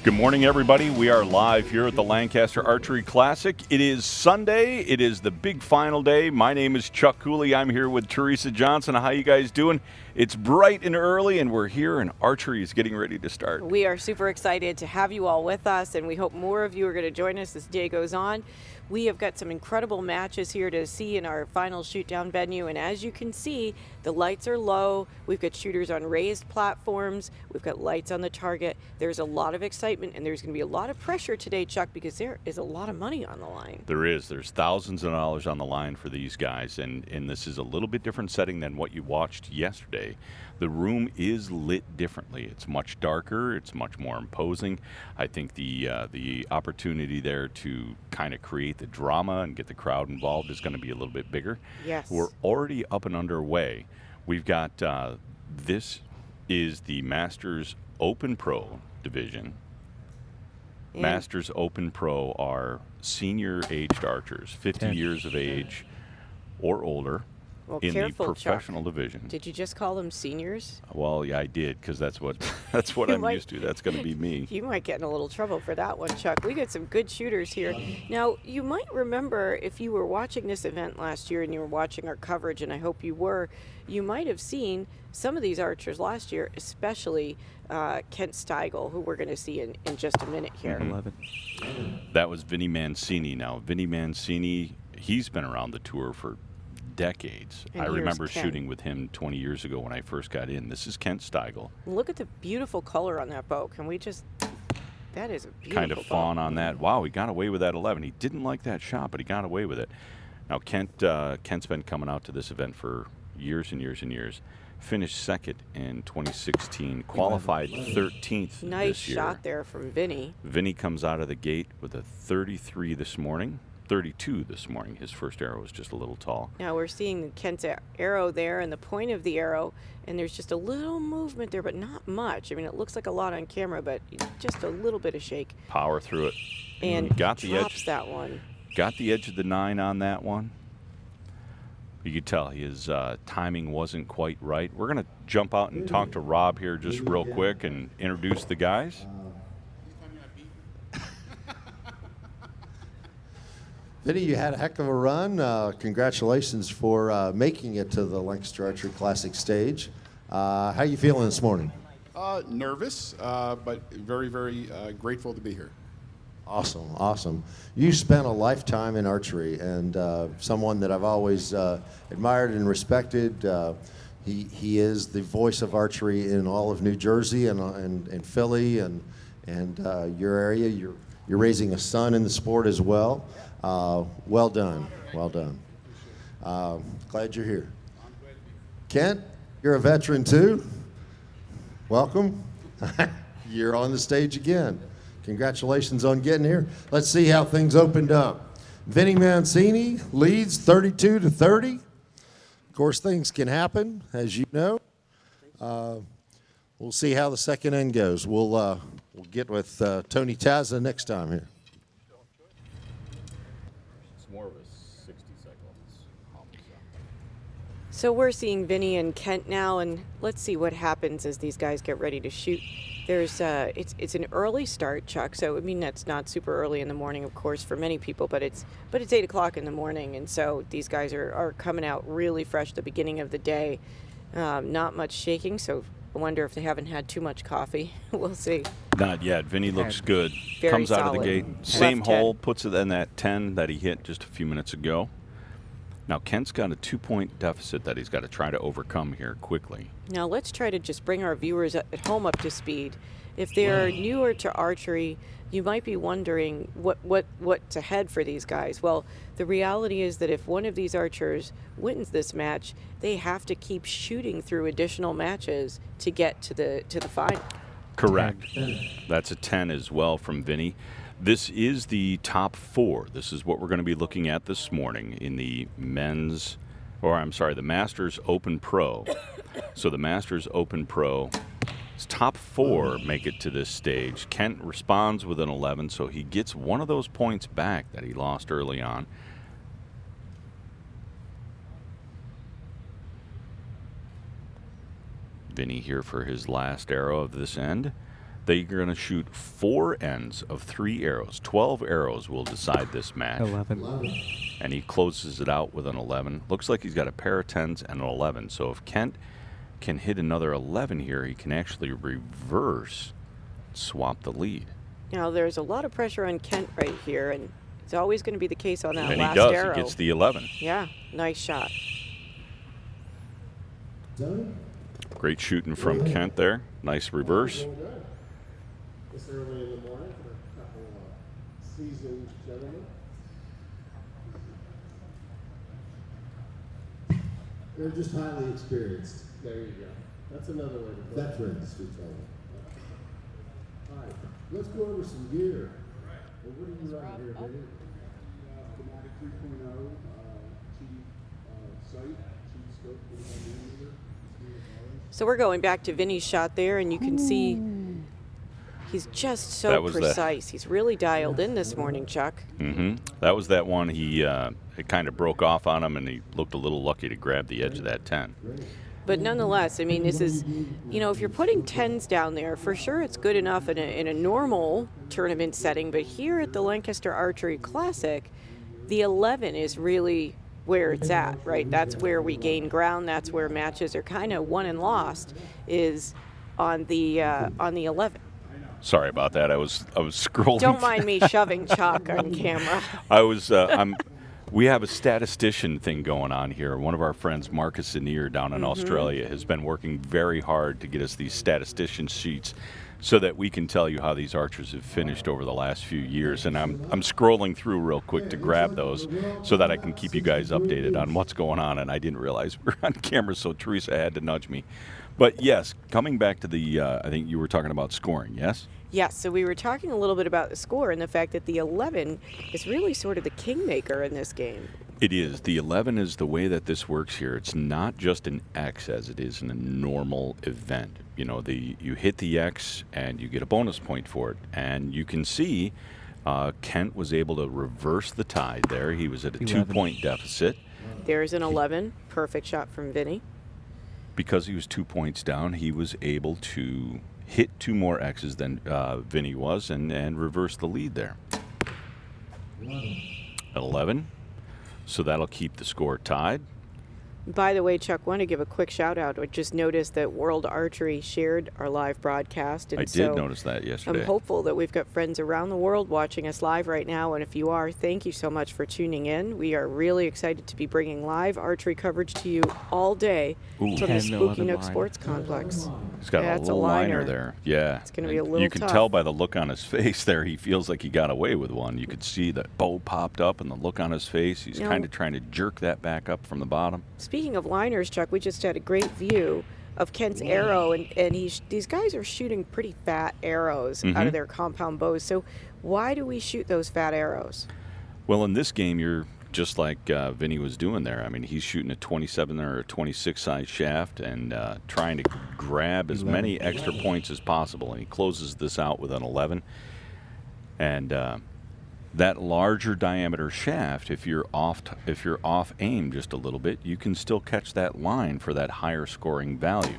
Good morning, everybody. We are live here at the Lancaster Archery Classic. It is Sunday. It is the big final day. My name is Chuck Cooley. I'm here with Teresa Johnson. How you guys doing? It's bright and early, and we're here, and archery is getting ready to start. We are super excited to have you all with us, and we hope more of you are going to join us as the day goes on. We have got some incredible matches here to see in our final shoot-down venue, and as you can see, the lights are low. We've got shooters on raised platforms. We've got lights on the target. There's a lot of excitement, and there's going to be a lot of pressure today, Chuck, because there is a lot of money on the line. There is. There's thousands of dollars on the line for these guys, and this is a little bit different setting than what you watched yesterday. The room is lit differently. It's much darker. It's much more imposing. I think the opportunity there to kind of create the drama and get the crowd involved is going to be a little bit bigger. Yes. We're already up and underway. We've got this is the Masters Open Pro division. And Masters Open Pro are senior-aged archers, 50 years of age or older. Well, in careful, the professional Chuck. division. Did you just call them seniors? Well, yeah, I did, because that's what I'm used to. That's going to be me. You might get in a little trouble for that one, Chuck. We got some good shooters here. Now, you might remember if you were watching this event last year and you were watching our coverage, and I hope you were, you might have seen some of these archers last year, especially Kent Stigall, who we're going to see in just a minute here. That was Vinny Mancini. Now, Vinny Mancini, he's been around the tour for decades. And I remember Kent. shooting with him 20 years ago when I first got in. This is Kent Stigall. Look at the beautiful color on that bow. Can we just, that is a beautiful Kind of fawn on that. Wow, he got away with that 11. He didn't like that shot, but he got away with it. Now, Kent's been coming out to this event for years and years and years. Finished second in 2016, qualified 13th Nice this year. shot there from Vinny. Vinny comes out of the gate with a 33 this morning. 32 this morning. His first arrow was just a little tall. Now we're seeing Kent's arrow there and the point of the arrow, and there's just a little movement there, but not much. I mean, it looks like a lot on camera, but just a little bit of shake. Power through it. And got the drops edge. that one. Got the edge of the 9 on that one. You could tell his timing wasn't quite right. We're going to jump out and talk to Rob here just real quick and introduce the guys. Vinny, you had a heck of a run. Congratulations for making it to the Lancaster Archery Classic stage. How you feeling this morning? Nervous, but very, very grateful to be here. Awesome, awesome. You spent a lifetime in archery, and someone that I've always admired and respected. He is the voice of archery in all of New Jersey and Philly and your area. You're raising a son in the sport as well. Well done, well done. Glad you're here. Kent, you're a veteran too. Welcome. You're on the stage again. Congratulations on getting here. Let's see how things opened up. Vinny Mancini leads 32-30. Of course, things can happen, as you know. We'll see how the second end goes. We'll get with Tony Tazza next time here. More of a 60-second. So we're seeing Vinny and Kent now, and let's see what happens as these guys get ready to shoot. There's it's an early start, Chuck. So I mean that's not super early in the morning, of course, for many people, but it's 8 o'clock in the morning, and so these guys are coming out really fresh at the beginning of the day. Not much shaking, so I wonder if they haven't had too much coffee. We'll see. Not yet. Vinny looks good. Very Comes out of the solid. gate. Left Same 10. hole, puts it in that 10 that he hit just a few minutes ago. Now, Kent's got a 2-point deficit that he's got to try to overcome here quickly. Now let's try to just bring our viewers at home up to speed. If they're newer to archery, you might be wondering what's ahead for these guys. Well, the reality is that if one of these archers wins this match, they have to keep shooting through additional matches to get to the final. Correct. That's a 10 as well from Vinny. This is the top 4. This is what we're going to be looking at this morning in the the Masters Open Pro. So the Masters Open Pro, top 4 make it to this stage. Kent responds with an 11, so he gets one of those points back that he lost early on. Vinny here for his last arrow of this end. They're going to shoot 4 ends of 3 arrows. 12 arrows will decide this match. 11. And he closes it out with an 11. Looks like he's got a pair of 10s and an 11. So if Kent can hit another 11 here, he can actually reverse, swap the lead. Now, there's a lot of pressure on Kent right here, and it's always going to be the case on that And last he does. arrow. He gets the 11. Yeah, nice shot. Great shooting from Kent there. Nice reverse. This early in the morning for a couple of seasoned gentlemen. They're just highly experienced. There you go. That's another way to put it. Veterans, we call them. All right, let's go over some gear. Well, what are you running here, Vinny? Schematic 3.0, sight, scope, 45mm. So we're going back to Vinny's shot there, and you can see he's just so precise. He's really dialed in this morning, Chuck. That was that one. It kind of broke off on him, and he looked a little lucky to grab the edge of that 10. But nonetheless, I mean, this is, you know, if you're putting 10s down there, for sure it's good enough in a normal tournament setting. But here at the Lancaster Archery Classic, the 11 is really where it's at, right? That's where we gain ground. That's where matches are kind of won and lost, is on the 11. Sorry about that. I was scrolling. Don't mind me shoving Chuck on camera. I was. We have a statistician thing going on here. One of our friends, Marcus Senior, down in Australia, has been working very hard to get us these statistician sheets so that we can tell you how these archers have finished over the last few years. And I'm scrolling through real quick to grab those so that I can keep you guys updated on what's going on. And I didn't realize we were on camera, so Teresa had to nudge me. But yes, coming back to the, I think you were talking about scoring, yes? Yes, so we were talking a little bit about the score and the fact that the 11 is really sort of the kingmaker in this game. It is. The 11 is the way that this works here. It's not just an X as it is in a normal event. You know, you hit the X and you get a bonus point for it. And you can see Kent was able to reverse the tide there. He was at a 2-point deficit. There's an 11. Perfect shot from Vinny. Because he was 2 points down, he was able to hit 2 more X's than Vinny was and reverse the lead there. 11. So that'll keep the score tied. By the way, Chuck, want to give a quick shout out. I just noticed that World Archery shared our live broadcast. And I did notice that yesterday. I'm hopeful that we've got friends around the world watching us live right now. And if you are, thank you so much for tuning in. We are really excited to be bringing live archery coverage to you all day from the Spooky Nook Sports Complex. He's got a little liner there. Yeah. It's going to be a little You can tough. tell by the look on his face there, he feels like he got away with one. You could see the bow popped up and the look on his face. He's kind of trying to jerk that back up from the bottom. Speaking of liners, Chuck, we just had a great view of Kent's arrow, and these guys are shooting pretty fat arrows out of their compound bows. So why do we shoot those fat arrows? Well, in this game, you're just like Vinny was doing there. I mean, he's shooting a 27 or a 26 size shaft and trying to grab as many extra points as possible. And he closes this out with an 11. And that larger diameter shaft, if you're off aim just a little bit, you can still catch that line for that higher scoring value.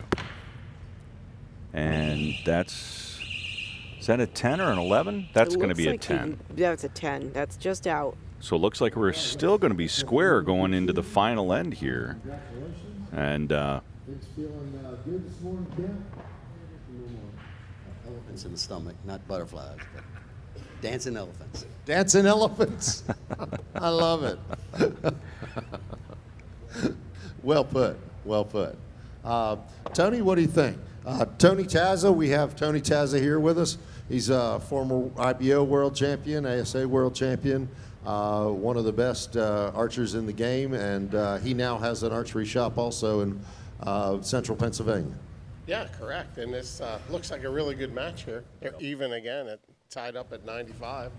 And is that a 10 or an 11? That's going to be a 10. That's a 10. That's just out. So it looks like we're still going to be square going into the final end here. And It's feeling good this morning, Ken? Elephants in the stomach, not butterflies, but dancing elephants. Dancing elephants. I love it. Well put. Well put. Tony, what do you think? Tony Tazza, we have Tony Tazza here with us. He's a former IBO world champion, ASA world champion, one of the best archers in the game, and he now has an archery shop also in central Pennsylvania. Yeah, correct. And this looks like a really good match here. Even again, it tied up at 95.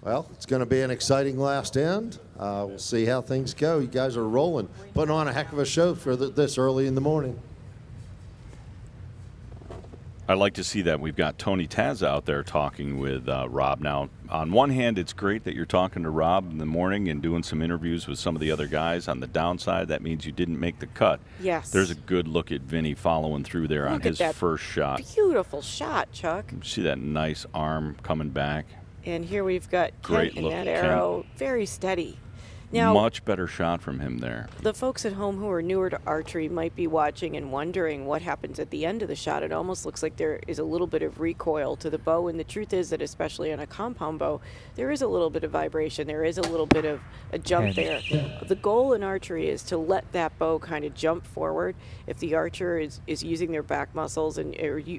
Well, it's going to be an exciting last end. We'll see how things go. You guys are rolling, putting on a heck of a show for this early in the morning. I like to see that. We've got Tony Taz out there talking with Rob. Now, on one hand, it's great that you're talking to Rob in the morning and doing some interviews with some of the other guys. On the downside, that means you didn't make the cut. Yes. There's a good look at Vinny following through there on his first shot. Beautiful shot, Chuck. See that nice arm coming back? And here we've got Great Kent look and that at arrow. Very steady. Now, much better shot from him there. the folks at home who are newer to archery might be watching and wondering what happens at the end of the shot. It almost looks like there is a little bit of recoil to the bow, and the truth is that especially on a compound bow, there is a little bit of vibration. There is a little bit of a jump there. The goal in archery is to let that bow kind of jump forward. If the archer is using their back muscles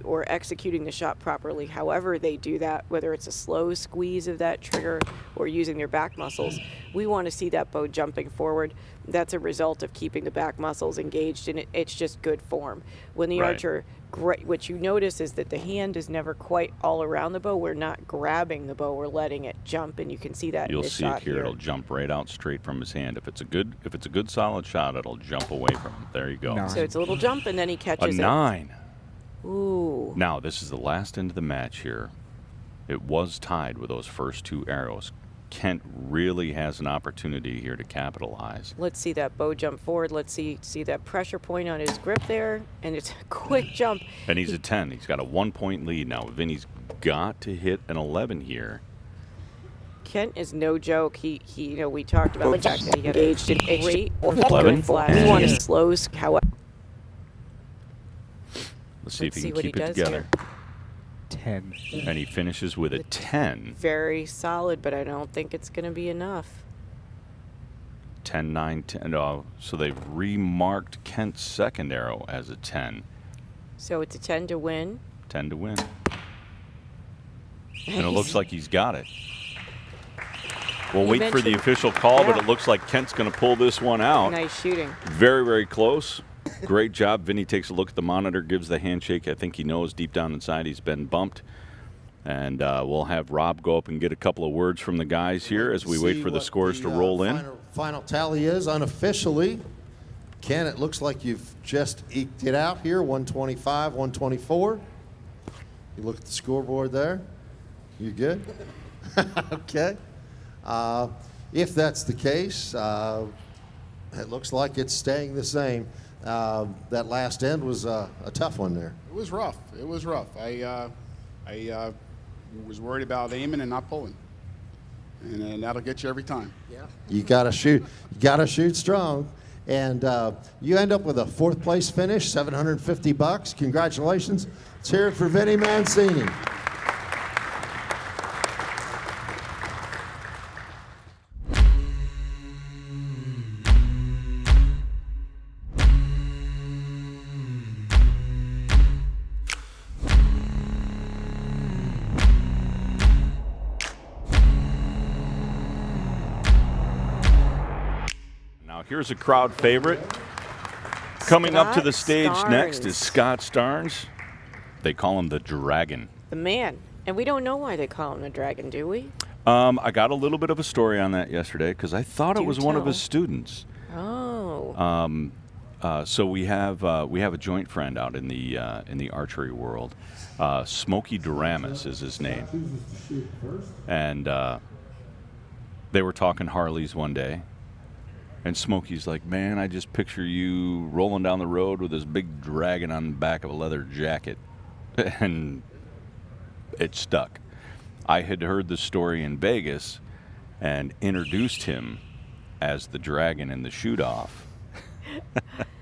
or executing the shot properly, however they do that, whether it's a slow squeeze of that trigger or using their back muscles, we want to see that bow jumping forward. That's a result of keeping the back muscles engaged, and it's just good form. When the archer, what you notice is that the hand is never quite all around the bow. We're not grabbing the bow; we're letting it jump, and you can see that. You'll in this see shot it here. It'll jump right out straight from his hand. If it's a good solid shot, it'll jump away from him. There you go. 9. So it's a little jump, and then he catches A 9. it. Ooh. Now this is the last end of the match here. It was tied with those first 2 arrows. Kent really has an opportunity here to capitalize. Let's see that bow jump forward. Let's see that pressure point on his grip there, and it's a quick jump. And he's at 10. He's got a 1-point lead now. Vinny's got to hit an 11 here. Kent is no joke. He we talked about the fact that he got engaged in a great 11. flash. We want to slow scout. Let's see if he see can what keep he it does together. 10. And he finishes with a 10. Very solid, but I don't think it's going to be enough. 10, 9, 10. Oh, so they've remarked Kent's second arrow as a 10. So it's a 10 to win. 10 to win. And it looks like he's got it. We'll wait for the official call, but it looks like Kent's going to pull this one out. Nice shooting. Very, very close. Great job. Vinny takes a look at the monitor, gives the handshake. I think he knows deep down inside he's been bumped. And we'll have Rob go up and get a couple of words from the guys here as we wait for the scores to roll in. Final tally is unofficially. Ken, it looks like you've just eked it out here, 125, 124. You look at the scoreboard there. You good? Okay. If that's the case, it looks like it's staying the same. That last end was a tough one there. It was rough. It was rough. I was worried about aiming and not pulling, and that'll get you every time. Yeah. You gotta shoot. You gotta shoot strong, and you end up with a 4th place finish, $750. Congratulations. Let's hear it for Vinny Mancini. Here's a crowd favorite. Coming up to the stage Starnes. next is Scott Starnes. They call him the Dragon. The man. And we don't know why they call him the Dragon, do we? I got a little bit of a story on that yesterday because I thought it was one of his students. Oh. So we have a joint friend out in the archery world. Smokey Duramus is his name. And they were talking Harleys one day. And Smokey's like, man, I just picture you rolling down the road with this big dragon on the back of a leather jacket. And it stuck. I had heard the story in Vegas and introduced him as the dragon in the shoot-off.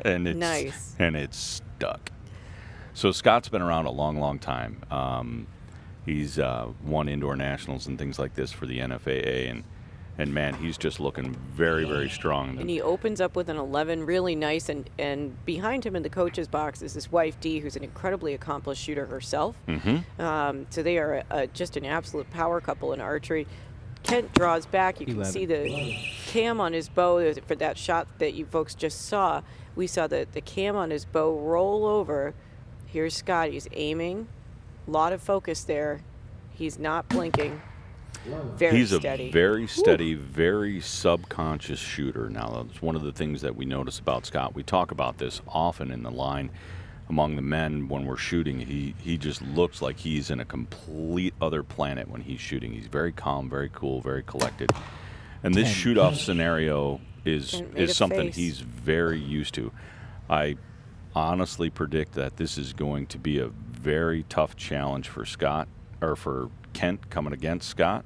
And it's stuck. So Scott's been around a long, long time. He's won indoor nationals and things like this for the NFAA, and man, he's just looking very, very strong. And he opens up with an 11, really nice. And behind him in the coach's box is his wife, Dee, who's an incredibly accomplished shooter herself. Mm-hmm. So they are just an absolute power couple in archery. Kent draws back. You can 11. see the cam on his bow for that shot that you folks just saw. We saw the cam on his bow roll over. Here's Scott. He's aiming. A lot of focus there. He's not blinking. He's steady. A very steady, very subconscious shooter. Now, that's one of the things that we notice about Scott. We talk about this often in the line. among the men when we're shooting. He just looks like he's in a complete other planet when he's shooting. He's very calm, very cool, very collected. And this shoot-off scenario is something he's very used to. I honestly predict that this is going to be a very tough challenge for Scott, or for Kent coming against Scott.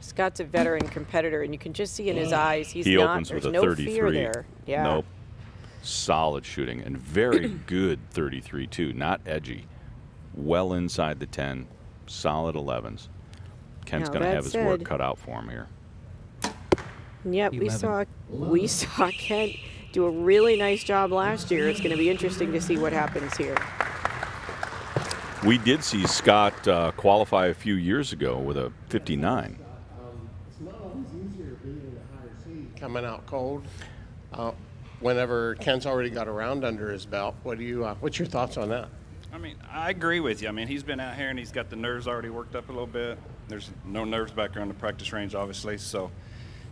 Scott's a veteran competitor, and you can just see in his eyes He opens with a 33. Fear there. Yeah. Nope. Solid shooting, and very good 33 too. Not edgy. Well inside the 10. Solid 11s. Kent's going to have his work cut out for him here. Yep, we saw Kent do a really nice job last year. It's going to be interesting to see what happens here. We did see Scott qualify a few years ago with a 59. It's not always easier being in a higher seed. Coming out cold. Whenever Ken's already got a round under his belt, what's your thoughts on that? I mean, I agree with you. I mean, he's been out here and he's got the nerves already worked up a little bit. There's no nerves back there on the practice range, obviously. So,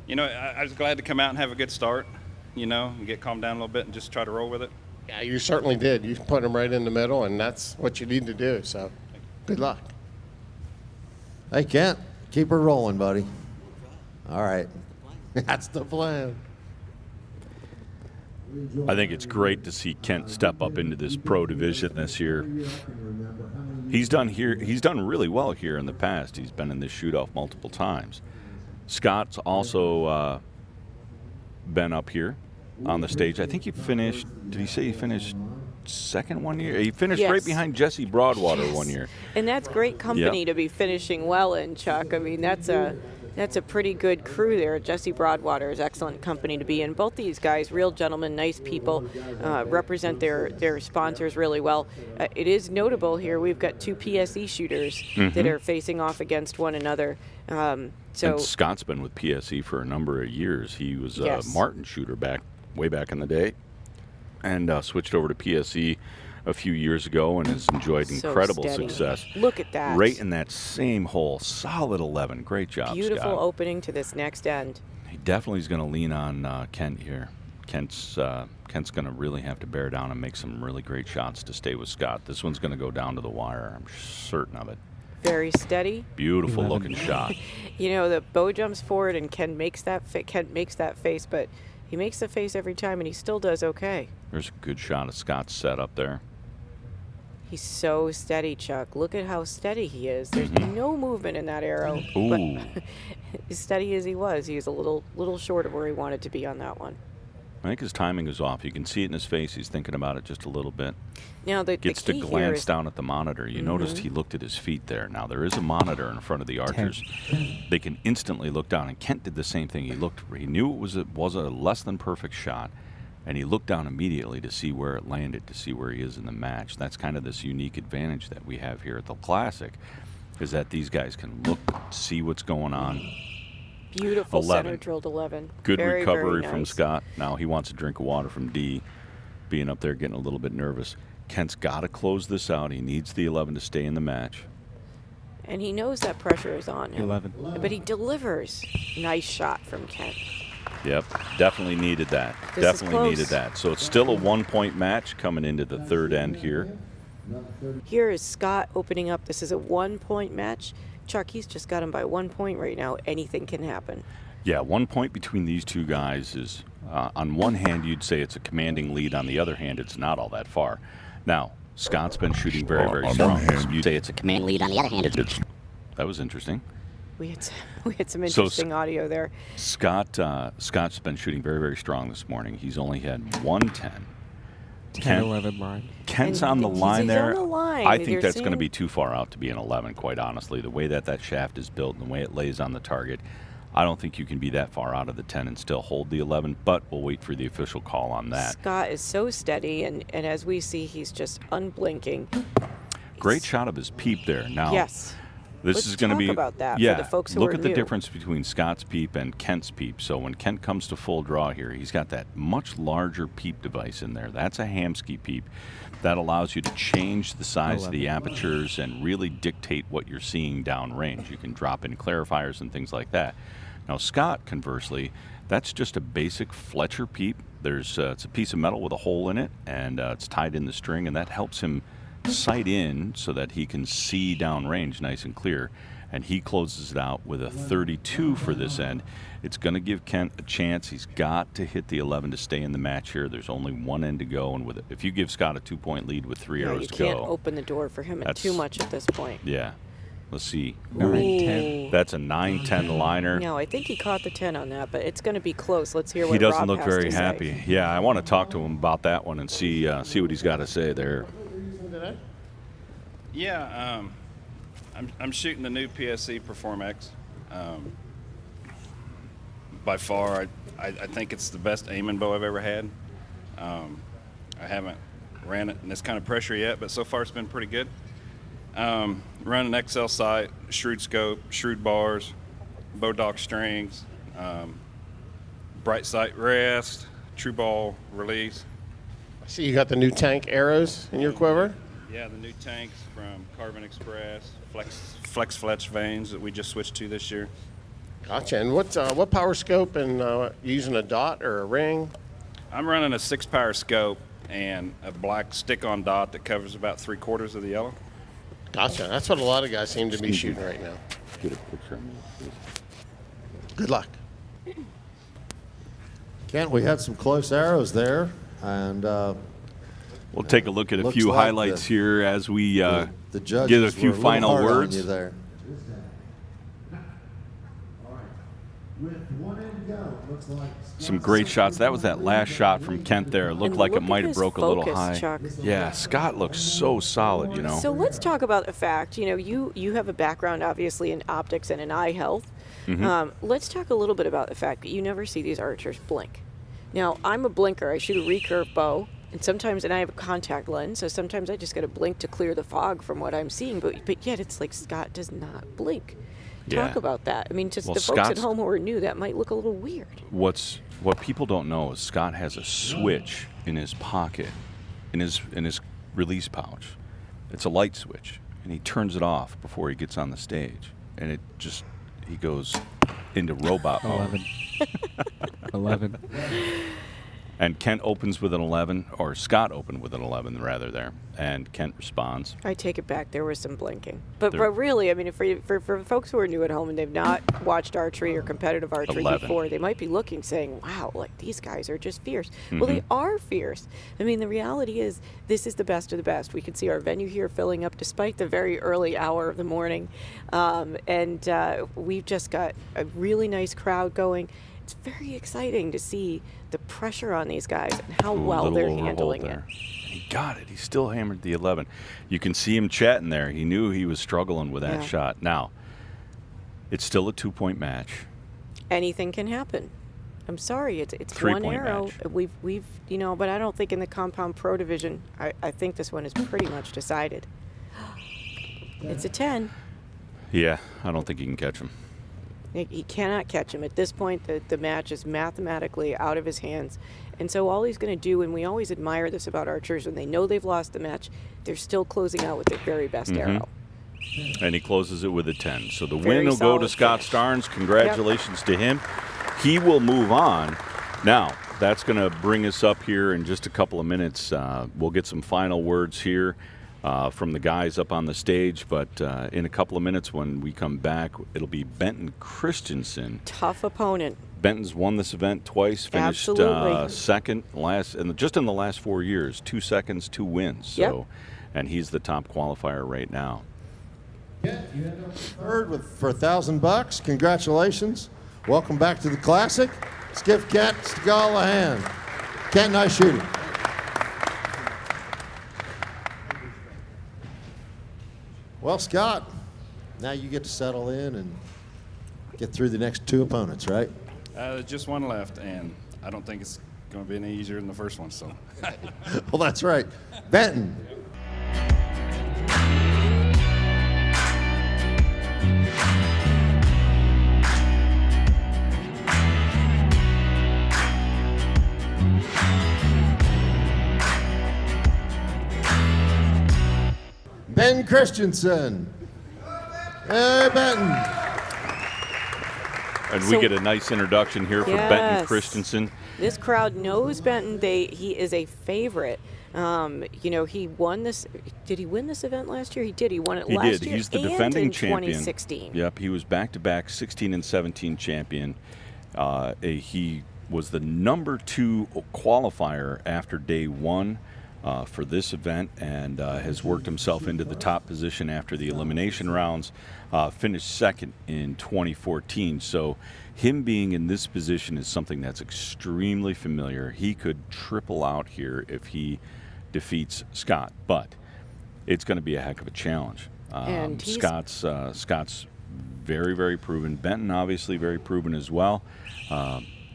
you know, I was glad to come out and have a good start, you know, and get calmed down a little bit and just try to roll with it. Yeah, you certainly did. You put him right in the middle, and that's what you need to do. So, good luck. Hey, Kent, keep her rolling, buddy. All right. That's the plan. I think it's great to see Kent step up into this pro division this year. He's done really well here in the past. He's been in this shoot-off multiple times. Scott's also been up here on the stage. I think he finished, did he say he finished second one year? He finished right behind Jesse Broadwater one year. And that's great company to be finishing well in, Chuck. I mean, that's a pretty good crew there. Jesse Broadwater is excellent company to be in. Both these guys, real gentlemen, nice people, represent their sponsors really well. It is notable here, we've got two PSE shooters that are facing off against one another. And Scott's been with PSE for a number of years. He was a Martin shooter way back in the day, and switched over to PSE a few years ago and has enjoyed incredible success. Look at that. Right in that same hole. Solid 11. Great job, Beautiful Scott. Opening to this next end. He definitely is going to lean on Kent here. Kent's going to really have to bear down and make some really great shots to stay with Scott. This one's going to go down to the wire. I'm certain of it. Very steady. Beautiful looking shot. You know, the bow jumps forward and Kent makes that face, but he makes the face every time and he still does okay. There's a good shot of Scott's set up there. He's so steady, Chuck. Look at how steady he is. There's no movement in that arrow. Ooh. But as steady as he was a little short of where he wanted to be on that one. I think his timing is off. You can see it in his face. He's thinking about it just a little bit. Now Gets the to key glance down at the monitor. You noticed he looked at his feet there. Now, there is a monitor in front of the archers. They can instantly look down, and Kent did the same thing. He knew it was a less than perfect shot, and he looked down immediately to see where it landed, to see where he is in the match. That's kind of this unique advantage that we have here at the Classic, is that these guys can look, see what's going on. Beautiful center drilled 11. Good very, recovery very from nice. Scott. Now he wants a drink of water from D, being up there getting a little bit nervous. Kent's got to close this out. He needs the 11 to stay in the match. And he knows that pressure is on him. 11. But he delivers. Nice shot from Kent. Yep, definitely needed that. Definitely needed that. So it's still a 1-point match coming into the third end here. Here is Scott opening up. This is a 1-point match. Chuck, he's just got him by 1 point right now. Anything can happen. Yeah, 1 point between these two guys is, on one hand, you'd say it's a commanding lead. On the other hand, it's not all that far. Now, Scott's been shooting very, very strong. You'd say it's a commanding lead. On the other hand, that was interesting. We had some interesting audio there. Scott's been shooting very, very strong this morning. He's only had 110. 10-11 line. Kent's on the line he's there. on the line. I think that's going to be too far out to be an 11, quite honestly. The way that shaft is built and the way it lays on the target, I don't think you can be that far out of the 10 and still hold the 11, but we'll wait for the official call on that. Scott is so steady, and as we see, he's just unblinking. Great shot of his peep there. Now, yes. This is going to be about that yeah. for the folks who Look are at the new. difference between Scott's peep and Kent's peep. So when Kent comes to full draw here, he's got that much larger peep device in there. That's a Hamsky peep. That allows you to change the size of the apertures and really dictate what you're seeing downrange. You can drop in clarifiers and things like that. Now, Scott, conversely, that's just a basic Fletcher peep. It's a piece of metal with a hole in it, and it's tied in the string, and that helps him sight in so that he can see downrange nice and clear. And he closes it out with a 32 for this end. It's going to give Kent a chance. He's got to hit the 11 to stay in the match here. There's only one end to go, and if you give Scott a 2-point lead with 3 arrows to go, you can't open the door for him too much at this point. Yeah. Let's see. 9-10. That's a 9-10 liner. No, I think he caught the 10 on that, but it's going to be close. Let's hear what He doesn't Rob look has very to happy. say. Yeah, I want to talk to him about that one and see what he's got to say there. Yeah, I'm shooting the new PSC Perform X. By far, I think it's the best aiming bow I've ever had. I haven't ran it in this kind of pressure yet, but so far it's been pretty good. Running XL sight, shrewd scope, shrewd bars, bow dock strings, bright sight rest, true ball release. I see you got the new tank arrows in your quiver. Yeah, the new tanks from Carbon Express, Flex Fletch vanes that we just switched to this year. Gotcha. And what power scope and using a dot or a ring? I'm running a 6-power scope and a black stick-on dot that covers about 3/4 of the yellow. Gotcha. That's what a lot of guys seem to be shooting right now. Get a picture of me, please. Good luck. Kent, we had some close arrows there, and We'll take a look at a looks few like highlights here as we the judges get a few were little final hard on words. you there. All right. With 1 end to go, looks like Some great shots. That was that last shot from Kent there. It looked like it look at might have his broke a little focus, high. Chuck. Yeah, Scott looks so solid, you know. So let's talk about the fact, you have a background, obviously, in optics and in eye health. Let's talk a little bit about the fact that you never see these archers blink. Now, I'm a blinker. I shoot a recurve bow, and I have a contact lens, so sometimes I just got to blink to clear the fog from what I'm seeing, but yet it's like Scott does not blink. Talk Yeah. about that. I mean, just Well, the folks at Scott's- home who are new, that might look a little weird. What people don't know is Scott has a switch in his pocket, in his release pouch. It's a light switch, and he turns it off before he gets on the stage, and he goes into robot mode. 11. And Kent opens with an 11, or Scott opened with an 11 rather there, and Kent responds. I take it back. There was some blinking. But There- really, I mean, for folks who are new at home and they've not watched archery or competitive archery 11. before, they might be looking, saying, wow, like these guys are just fierce. Well, Mm-hmm. they are fierce. I mean, the reality is this is the best of the best. We can see our venue here filling up despite the very early hour of the morning. And we've just got a really nice crowd going. It's very exciting to see the pressure on these guys and how Ooh, well little they're overhold handling it. there. He got it. He still hammered the 11. You can see him chatting there. He knew he was struggling with that Yeah. shot. Now, it's still a 2-point match. Anything can happen. I'm sorry, it's 3-point one arrow. match. We've but I don't think in the Compound Pro division, I think this one is pretty much decided. It's a 10. Yeah, I don't think he can catch him. He cannot catch him. At this point, the match is mathematically out of his hands. And so all he's going to do, and we always admire this about archers, when they know they've lost the match, they're still closing out with their very best arrow. And he closes it with a 10. So the Very win will go to solid Scott Starnes. Congratulations to him. He will move on. Now, that's going to bring us up here in just a couple of minutes. We'll get some final words here from the guys up on the stage. But in a couple of minutes when we come back, it'll be Benton Christensen. Tough opponent. Benton's won this event twice, finished Absolutely. second just in the last 4 years, 2 seconds, 2 wins. So, Yep. and he's the top qualifier right now. Kent, you end up third for $1,000. Congratulations. Welcome back to the Classic. Let's give Kent Stigall a hand. Kent, nice shooting. Well, Scott, now you get to settle in and get through the next 2 opponents, right? There's just one left, and I don't think it's going to be any easier than the first one. So, Well, that's right. Benton. Ben Christensen. Hey, Benton. And So- we get a nice introduction here for Benton Yes. Christensen. This crowd knows Benton. He is a favorite. You know, he won this. Did he win this event last year? He did. He won it He last did. year. He's the and defending in champion. 2016. Yep, he was back-to-back 16 and 17 champion. He was the number 2 qualifier after day 1 for this event, and has worked himself into the top position after the elimination rounds. Finished second in 2014. So him being in this position is something that's extremely familiar. He could triple out here if he defeats Scott, but it's going to be a heck of a challenge. And he's- Scott's very, very proven. Benton obviously very proven as well.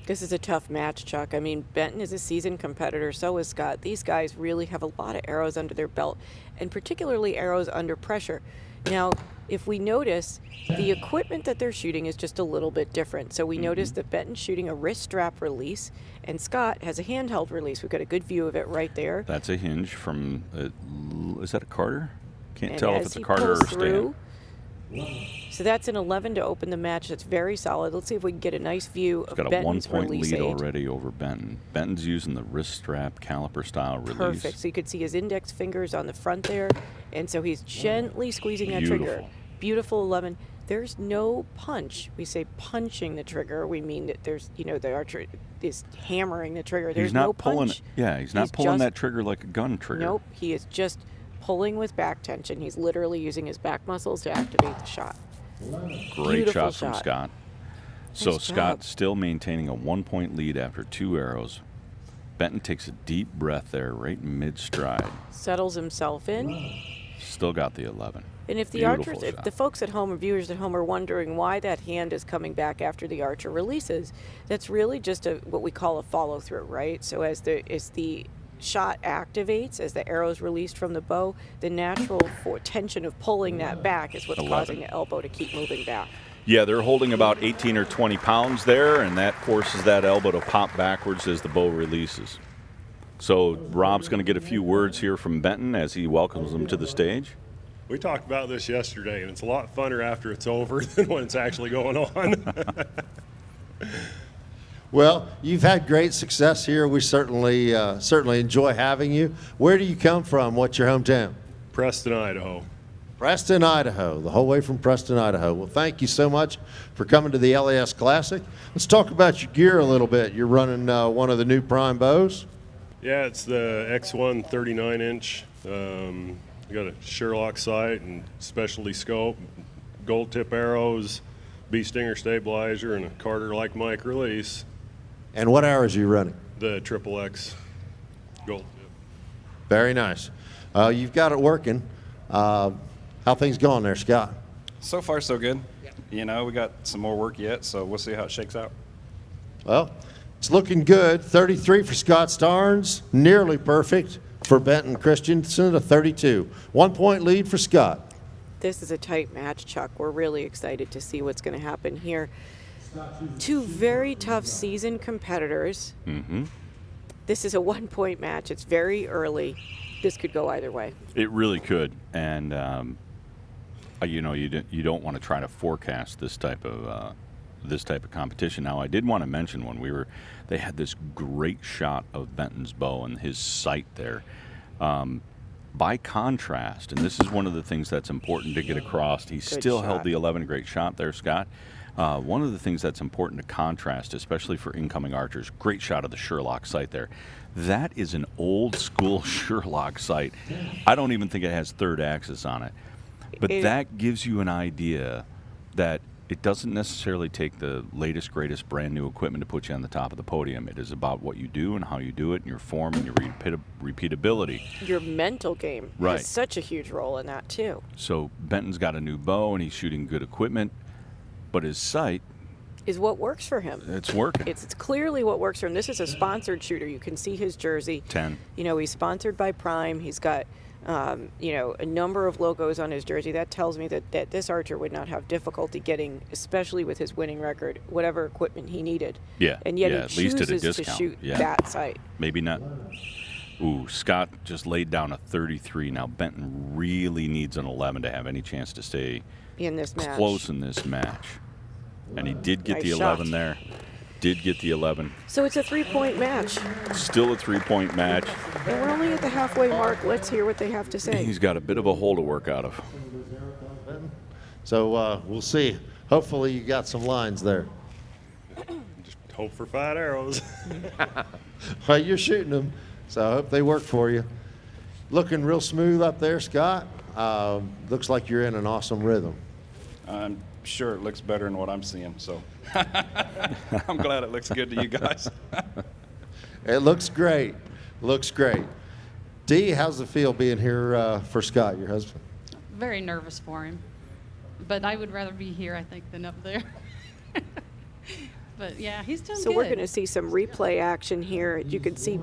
This is a tough match, Chuck. I mean, Benton is a seasoned competitor. So is Scott. These guys really have a lot of arrows under their belt, and particularly arrows under pressure. Now, if we notice, the equipment that they're shooting is just a little bit different. So we notice that Benton's shooting a wrist strap release, and Scott has a handheld release. We've got a good view of it right there. That's a hinge from, is that a Carter? Can't And tell if as it's a he Carter or a pulls Stan. through, so that's an 11 to open the match. That's very solid. Let's see if we can get a nice view He's of got a Benton's 1-point release lead aid. already over Benton. Benton's using the wrist strap caliper style release. Perfect. So you could see his index fingers on the front there, and so he's gently squeezing that trigger. Beautiful. Beautiful 11. There's no punch. We say punching the trigger. We mean that there's, you know, the archer is hammering the trigger. There's He's not no pulling punch. it. Yeah, he's not pulling that trigger like a gun trigger. Nope. He is just pulling with back tension. He's literally using his back muscles to activate the shot. Great Beautiful shot from shot. Scott. So Nice Scott job. still maintaining a 1-point lead after 2 arrows. Benton takes a deep breath there, right in mid-stride. Settles himself in. Still got the 11. And if the Beautiful archers, if shot. the folks at home or viewers at home are wondering why that hand is coming back after the archer releases, that's really just what we call a follow through, right? So as the shot activates, as the arrow is released from the bow, the natural tension of pulling that back is what's 11. causing the elbow to keep moving back. Yeah, they're holding about 18 or 20 pounds there, and that forces that elbow to pop backwards as the bow releases. So Rob's going to get a few words here from Benton as he welcomes him to the stage. We talked about this yesterday, and it's a lot funner after it's over than when it's actually going on. Well, you've had great success here. We certainly enjoy having you. Where do you come from? What's your hometown? Preston, Idaho. Preston, Idaho, the whole way from Preston, Idaho. Well, thank you so much for coming to the LAS Classic. Let's talk about your gear a little bit. You're running one of the new Prime bows. Yeah, it's the X1 39-inch. Got a Sherlock sight and specialty scope, gold tip arrows, bee stinger stabilizer, and a Carter-like mic release. And what arrows are you running? The Triple X gold tip. Very nice. You've got it working. How things going there, Scott? So far, so good. You know, we got some more work yet, so we'll see how it shakes out. Well, it's looking good. 33 for Scott Starnes, nearly perfect for Benton Christensen, a 32. 1-point lead for Scott. This is a tight match, Chuck. We're really excited to see what's going to happen here. Two very tough seasoned competitors. Mm-hmm. This is a 1-point match. It's very early. This could go either way. It really could, and you know, you don't want to try to forecast this type of competition. Now, I did want to mention when they had this great shot of Benton's bow and his sight there. By contrast, and this is one of the things that's important to get across, he still held the 11. Great shot there, Scott. One of the things that's important to contrast, especially for incoming archers, great shot of the Sherlock sight there. That is an old school Sherlock sight. I don't even think it has third axis on it. But that gives you an idea that it doesn't necessarily take the latest, greatest, brand new equipment to put you on the top of the podium. It is about what you do and how you do it, and your form and your repeatability. Your mental game has such a huge role in that, too. So Benton's got a new bow, and he's shooting good equipment, but his sight is what works for him. It's working. It's clearly what works for him. This is a sponsored shooter. You can see his jersey. 10. You know, he's sponsored by Prime. He's got you know, a number of logos on his jersey. That tells me that this archer would not have difficulty getting, especially with his winning record, whatever equipment he needed. Yeah. And yet at he least at a chooses to discount. shoot that sight. Maybe not. Ooh, Scott just laid down a 33. Now Benton really needs an 11 to have any chance to stay in this match. Close in this match. And he did get Nice the shot. 11 there. Did get the 11. So it's a 3-point match. Still a 3-point match. And we're only at the halfway mark. Let's hear what they have to say. He's got a bit of a hole to work out of. So we'll see. Hopefully you got some lines there. Just hope for 5 arrows. Well, you're shooting them, so I hope they work for you. Looking real smooth up there, Scott. Looks like you're in an awesome rhythm. I'm sure it looks better than what I'm seeing, so I'm glad it looks good to you guys. It looks great. Looks great. Dee, how's it feel being here for Scott, your husband? Very nervous for him, but I would rather be here, I think, than up there. But yeah, he's doing So good. we're going to see some replay action here. You can see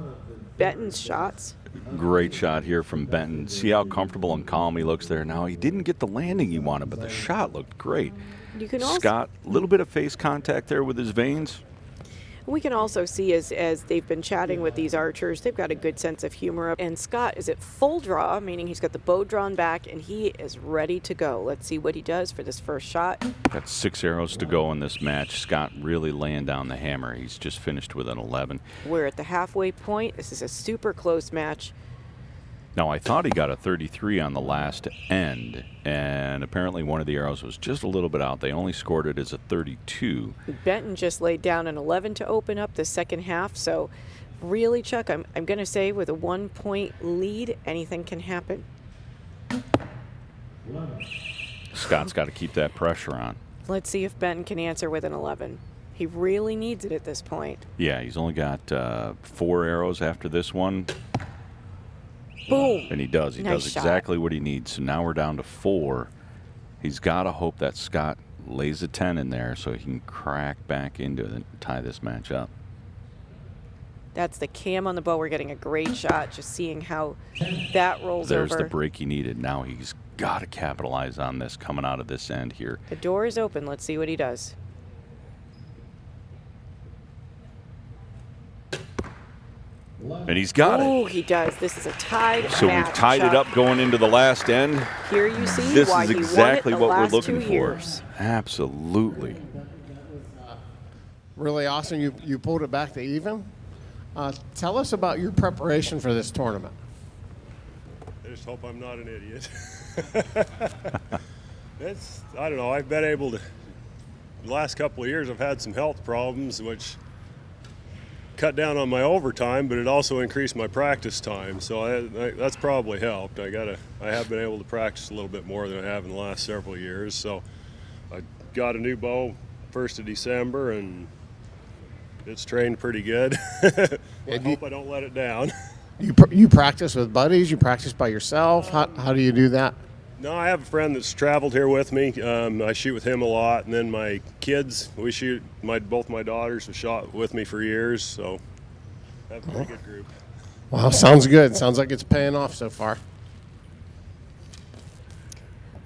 Benton's shots. Great shot here from Benton. See how comfortable and calm he looks there. Now, he didn't get the landing he wanted, but the shot looked great. You can also, Scott, a little bit of face contact there with his veins. we can also see as they've been chatting with these archers, they've got a good sense of humor. And Scott is at full draw, meaning he's got the bow drawn back, and he is ready to go. Let's see what he does for this first shot. Got 6 arrows to go in this match. Scott really laying down the hammer. He's just finished with an 11. We're at the halfway point. This is a super close match. Now, I thought he got a 33 on the last end, and apparently one of the arrows was just a little bit out. They only scored it as a 32. Benton just laid down an 11 to open up the second half. So really, Chuck, I'm going to say with a 1-point lead, anything can happen. Scott's got to keep that pressure on. Let's see if Benton can answer with an 11. He really needs it at this point. Yeah, he's only got 4 arrows after this one. Boom. And he does. He Nice does shot. exactly what he needs. So now we're down to 4. He's got to hope that Scott lays a 10 in there so he can crack back into it and tie this match up. That's the cam on the bow. We're getting a great shot, just seeing how that rolls There's over. the break he needed. Now he's got to capitalize on this coming out of this end here. The door is open. Let's see what he does. And he's got Oh, it. he does. This is a tied So match. we've tied it Chuck. up going into the last end. Here you see This why is he exactly won it the what we're last looking 2 for. years. Absolutely. Really awesome. You pulled it back to even. Tell us about your preparation for this tournament. I just hope I'm not an idiot. I don't know, I've been able to, the last couple of years I've had some health problems, which cut down on my overtime, but it also increased my practice time. So that's probably helped. I have been able to practice a little bit more than I have in the last several years. So I got a new bow 1st of December, and it's trained pretty good. I hope I don't let it down. You practice with buddies? You practice by yourself? How do you do that? No, I have a friend that's traveled here with me. I shoot with him a lot, and then my kids, we shoot. Both my daughters have shot with me for years, so I have a pretty good group. Wow, sounds good. Sounds like it's paying off so far.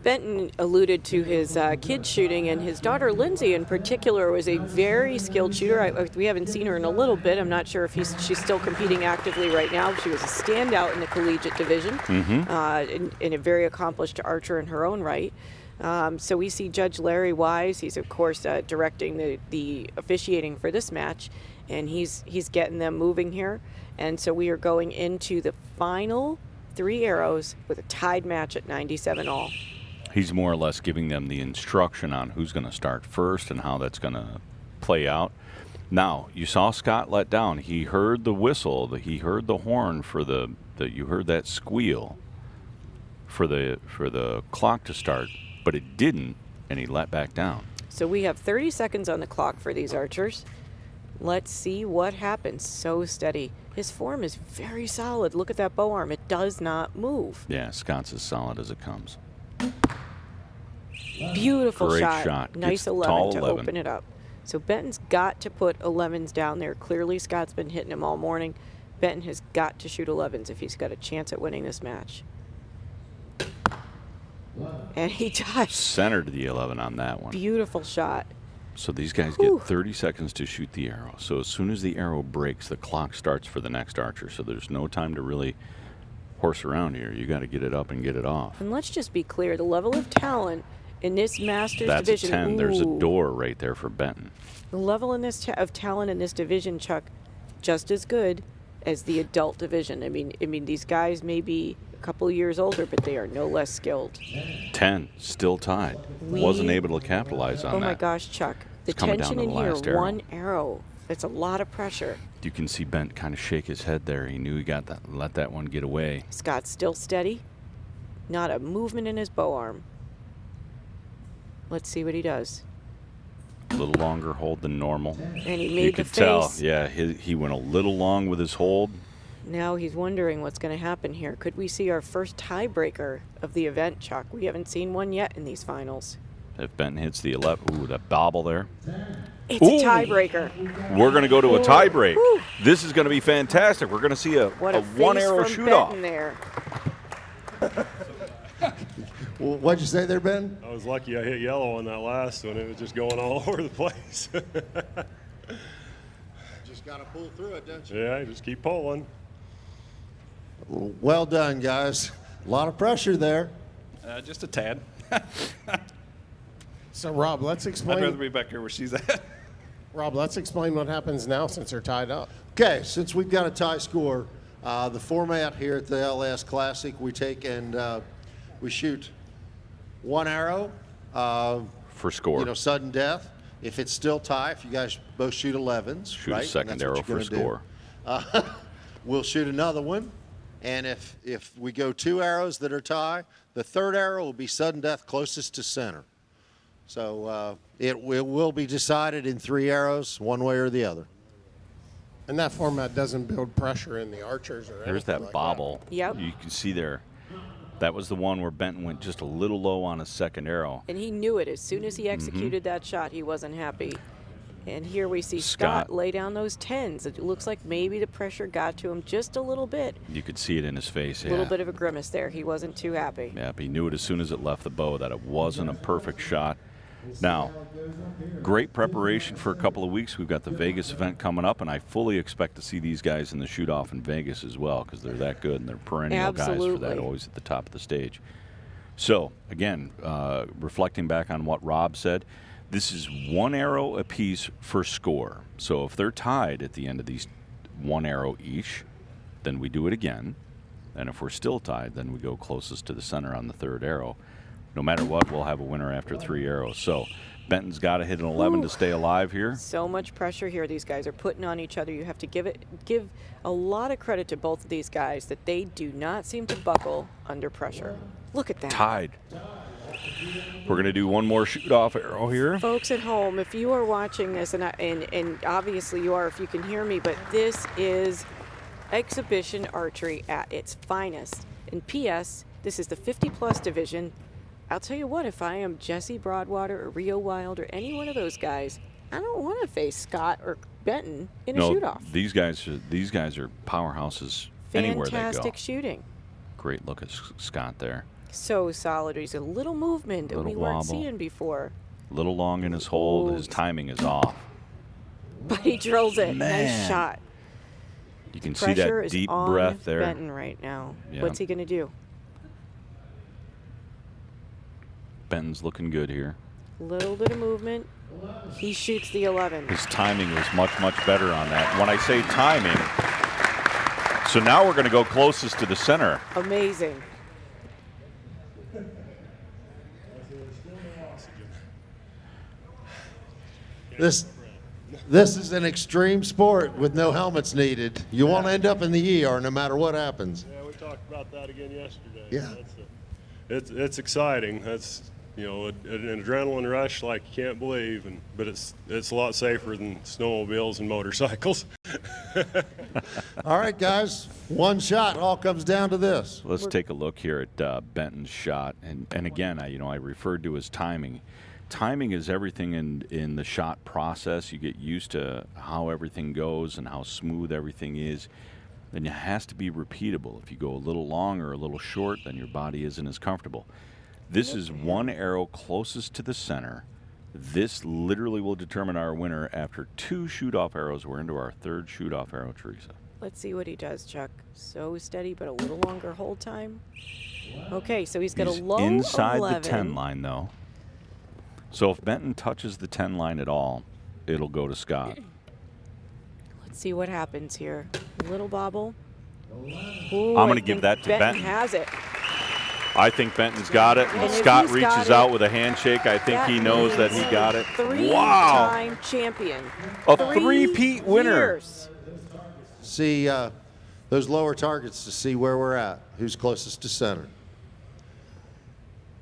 Benton alluded to his kids shooting, and his daughter Lindsay in particular was a very skilled shooter. We haven't seen her in a little bit. I'm not sure if she's still competing actively right now. She was a standout in the collegiate division, and a very accomplished archer in her own right. So we see Judge Larry Wise. He's of course directing the officiating for this match, and he's getting them moving here. And so we are going into the final 3 arrows with a tied match at 97 all. He's more or less giving them the instruction on who's going to start first and how that's going to play out. Now, you saw Scott let down. He heard the whistle. He heard the horn for you heard that squeal for the clock to start, but it didn't, and he let back down. So we have 30 seconds on the clock for these archers. Let's see what happens. So steady. His form is very solid. Look at that bow arm. It does not move. Yeah, Scott's as solid as it comes. Beautiful Great shot. shot. Nice Gets 11 tall to 11. open it up. So Benton's got to put 11s down there. Clearly Scott's been hitting him all morning. Benton has got to shoot 11s if he's got a chance at winning this match. And he does. Centered the 11 on that one. Beautiful shot. So these guys Whew. get 30 seconds to shoot the arrow. So as soon as the arrow breaks, the clock starts for the next archer. So there's no time to really horse around here. You got to get it up and get it off. And let's just be clear, the level of talent In this Masters That's division, a 10. There's a ooh. door right there for Benton. The level in this of talent in this division, Chuck, just as good as the adult division. I mean, these guys may be a couple years older, but they are no less skilled. 10, still tied. Wasn't able to capitalize on that. Oh my gosh, Chuck, the It's coming down tension to in the here, last arrow. one arrow. It's a lot of pressure. You can see Bent kind of shake his head there. He knew he got that, let that one get away. Scott's still steady. Not a movement in his bow arm. Let's see what he does. A little longer hold than normal. And he You made the could tell, face. yeah, he went a little long with his hold. Now he's wondering what's going to happen here. Could we see our first tiebreaker of the event, Chuck? We haven't seen one yet in these finals. If Benton hits the 11, ooh, that bobble there. It's a tiebreaker. We're going to go to a tie break. This is going to be fantastic. We're going to see a one-arrow face from shoot-off. Benton there. Well, what'd you say there, Ben? I was lucky I hit yellow on that last one. It was just going all over the place. Just got to pull through it, don't you? Yeah, just keep pulling. Well done, guys. A lot of pressure there. Just a tad. So, Rob, let's I'd explain. rather be back here where she's at. Rob, let's explain what happens now since they're tied up. Okay, since we've got a tie score, the format here at the LS Classic, we take and we shoot one arrow. For score. You know, sudden death. If it's still tie, if you guys both shoot 11s, Shoot right? a second And that's what arrow for you're score. gonna do. We'll shoot another one. And if we go 2 arrows that are tie, the third arrow will be sudden death closest to center. So it will be decided in 3 arrows, one way or the other. And that format doesn't build pressure in the archers or There's anything that like bobble. Yep. You can see there. That was the one where Benton went just a little low on his second arrow. And he knew it. As soon as he executed that shot, he wasn't happy. And here we see Scott lay down those 10s. It looks like maybe the pressure got to him just a little bit. You could see it in his face. A little bit of a grimace there. He wasn't too happy. Yeah, but he knew it as soon as it left the bow that it wasn't a perfect shot. Now, great preparation for a couple of weeks. We've got the Vegas event coming up, and I fully expect to see these guys in the shoot-off in Vegas as well because they're that good and they're perennial guys for that, always at the top of the stage. So, again, reflecting back on what Rob said, this is 1 arrow apiece for score. So if they're tied at the end of these 1 arrow each, then we do it again. And if we're still tied, then we go closest to the center on the 3rd arrow. No matter what, we'll have a winner after 3 arrows. So Benton's got to hit an 11 to stay alive here. So much pressure here these guys are putting on each other. You have to give a lot of credit to both of these guys that they do not seem to buckle under pressure. Look at that. Tied. We're going to do one more shoot-off arrow here. Folks at home, if you are watching this, and obviously you are if you can hear me, but this is exhibition archery at its finest. And P.S., this is the 50-plus division. I'll tell you what, if I am Jesse Broadwater or Rio Wild or any one of those guys, I don't want to face Scott or Benton in a shoot-off. These guys are powerhouses anywhere they go. Fantastic shooting. Great look at Scott there. So solid. He's a little movement that we weren't seeing before. A little long in his hold. His timing is off. But he drills it. Man. Nice shot. You can see that deep breath there. Benton right now. Yeah. What's he going to do? Benton's looking good here. Little bit of movement. He shoots the 11. His timing was much, much better on that. When I say timing, so now we're going to go closest to the center. Amazing. This is an extreme sport with no helmets needed. You won't end up in the ER no matter what happens. Yeah, we talked about that again yesterday. Yeah. It's exciting. That's, you know, an adrenaline rush like you can't believe, but it's a lot safer than snowmobiles and motorcycles. All right, guys, one shot. It all comes down to this. Let's take a look here at Benton's shot, and again, I referred to as timing. Timing is everything in the shot process. You get used to how everything goes and how smooth everything is. Then it has to be repeatable. If you go a little long or a little short, then your body isn't as comfortable. This is 1 arrow closest to the center. This literally will determine our winner after 2 shoot-off arrows. We're into our 3rd shoot-off arrow, Teresa. Let's see what he does, Chuck. So steady, but a little longer hold time. Okay, so he's got a low inside 11. the 10 line, though. So if Benton touches the 10 line at all, it'll go to Scott. Let's see what happens here. Little bobble. Ooh, I'm going to give that to Benton. Has it. I think Benton's got it. And Scott reaches out with a handshake. I think he knows that he got it. Three-time champion. A three-peat winner. Years. See those lower targets to see where we're at. Who's closest to center?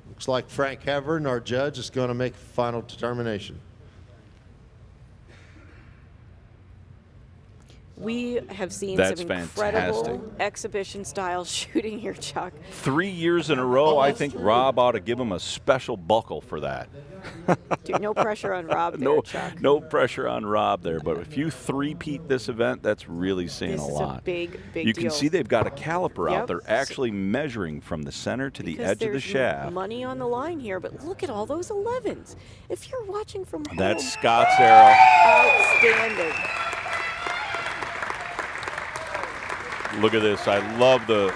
Looks like Frank Hevern, our judge, is going to make a final determination. We have seen That's some incredible exhibition-style shooting here, Chuck. 3 years in a row. I think Rob ought to give him a special buckle for that. Dude, no pressure on Rob there, Chuck. No pressure on Rob there. But if you three-peat this event, that's really saying a lot. This is a big, big You deal. can see they've got a caliper out. They're actually measuring from the center to the edge of the shaft. Money on the line here, but look at all those 11s. If you're watching from home, That's Scott's arrow. Outstanding. Look at this. I love the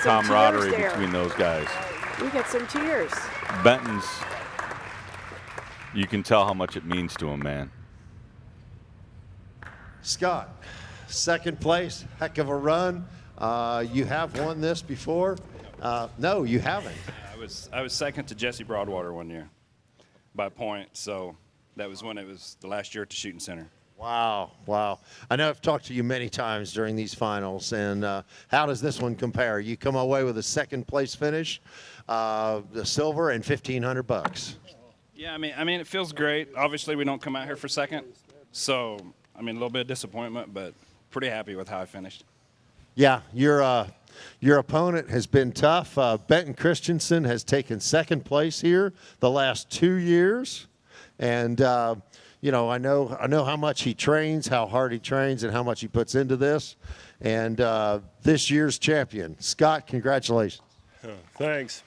camaraderie between those guys. We got some tears. Benton's, you can tell how much it means to him, man. Scott, second place, heck of a run. You have won this before? No, you haven't. I was second to Jesse Broadwater one year by a point, so that was when it was the last year at the shooting center. Wow, wow. I know I've talked to you many times during these finals, and how does this one compare? You come away with a second place finish, the silver, and $1,500. Yeah, I mean, it feels great. Obviously, we don't come out here for second, so I mean, a little bit of disappointment, but pretty happy with how I finished. Yeah, your opponent has been tough. Benton Christensen has taken second place here the last 2 years, and you know, I know how much he trains, how hard he trains, and how much he puts into this. And this year's champion, Scott, congratulations. Thanks.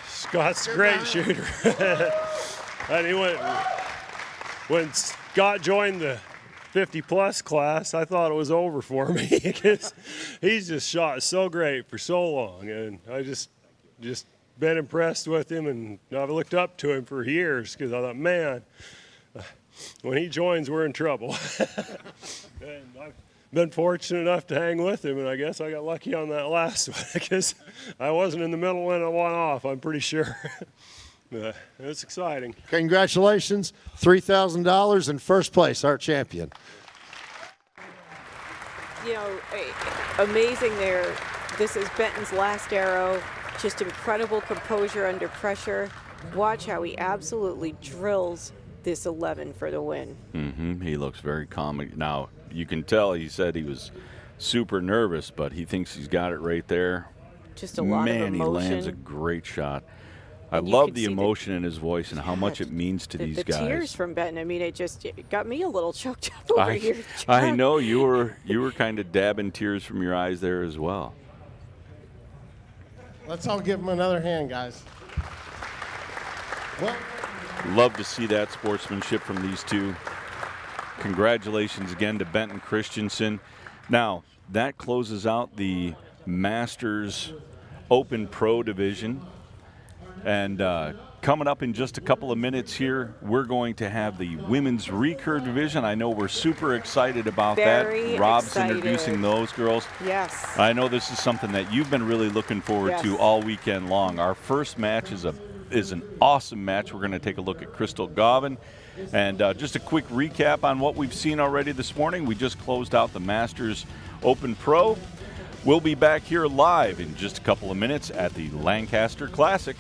Scott's a great shooter. And when Scott joined the 50-plus class, I thought it was over for me because he's just shot so great for so long, and I just been impressed with him, and I've looked up to him for years because I thought, man, when he joins, we're in trouble. And I've been fortunate enough to hang with him, and I guess I got lucky on that last one because I wasn't in the middle when it went off, I'm pretty sure. It's exciting. Congratulations, $3,000 in first place, our champion. You know, amazing there. This is Benton's last arrow. Just incredible composure under pressure. Watch how he absolutely drills this 11 for the win. He looks very calm. Now, you can tell he said he was super nervous, but he thinks he's got it right there. Just a lot of emotion. Man, he lands a great shot. I love the emotion in his voice and how much it means to these guys. The tears from Benton. I mean, it got me a little choked up over here. I know you were kind of dabbing tears from your eyes there as well. Let's all give him another hand, guys. Well, love to see that sportsmanship from these two. Congratulations again to Benton Christensen. Now, that closes out the Masters Open Pro Division. And coming up in just a couple of minutes here, we're going to have the Women's Recurve Division. I know we're super excited about that. Rob's introducing those girls. Yes. I know this is something that you've been really looking forward to all weekend long. Our first match is an awesome match. We're going to take a look at Crystal Gauvin. And just a quick recap on what we've seen already this morning. We just closed out the Masters Open Pro. We'll be back here live in just a couple of minutes at the Lancaster Classic.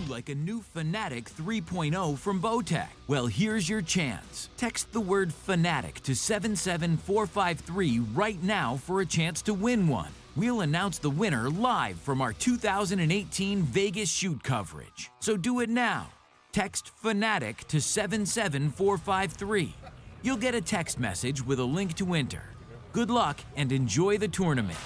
Like a new Fanatic 3.0 from Bowtech? Well, here's your chance. Text the word Fanatic to 77453 right now for a chance to win one. We'll announce the winner live from our 2018 Vegas shoot coverage. So do it now. Text Fanatic to 77453. You'll get a text message with a link to enter. Good luck and enjoy the tournament.